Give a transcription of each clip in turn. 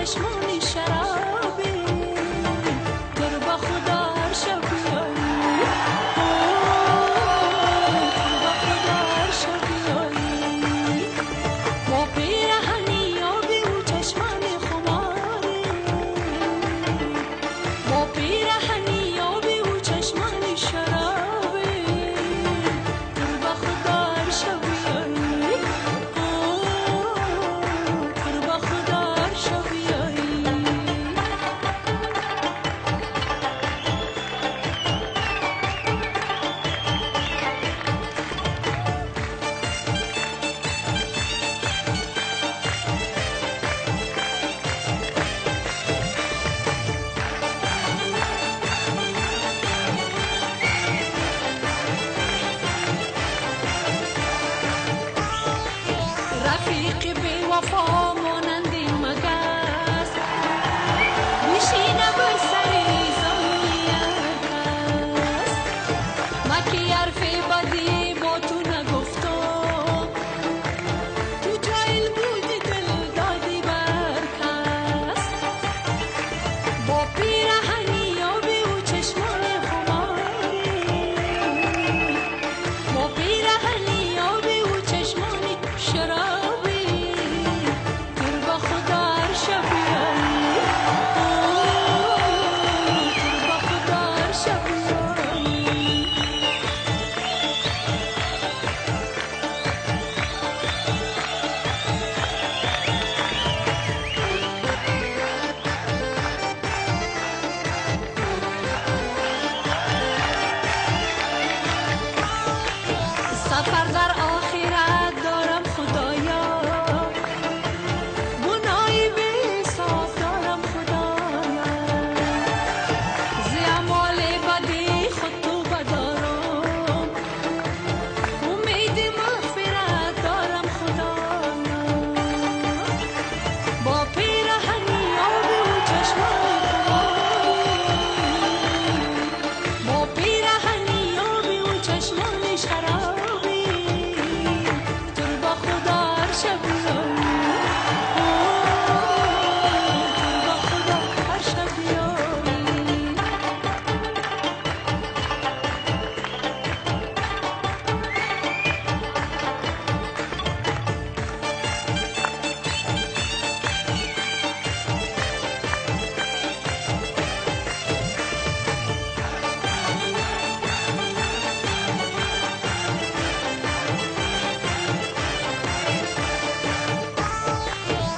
چشمان شرابی تو رو با خدا هر شب بیایی تو با خدا هر شب بیایی با پیرهنی آبی و چشمان خماری با پیرهنی آبی و چشمان شرابی تو رو با خدا هر شب بیایی تو رو با خدا هر شب بیایی رفیق بی وفا مانندی مگس میشینه بر سری زمینیت است مکی حرف بدی با تو نگفتم تو جایل بودی دل دادی بر کس با پیرهنی آبی و چشمان خماری با پیرهنی آبی و چشمان شرابی تو رو با خدا هر شب بیایی تو رو با خدا هر شب بیایی سفر در آخرت دارم خدایا گناهی به حساب دارم خدایا ز اعمال بدی خود توبه دارم امید مغفرت دارم خدایا با پیرهنی آبی و چشمان خماری با پیرهنی آبی و چشمان شرابی تو رو با خدا هر شب بیایی تو رو با خدا هر شب بیایی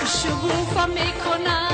شکوفا میکنم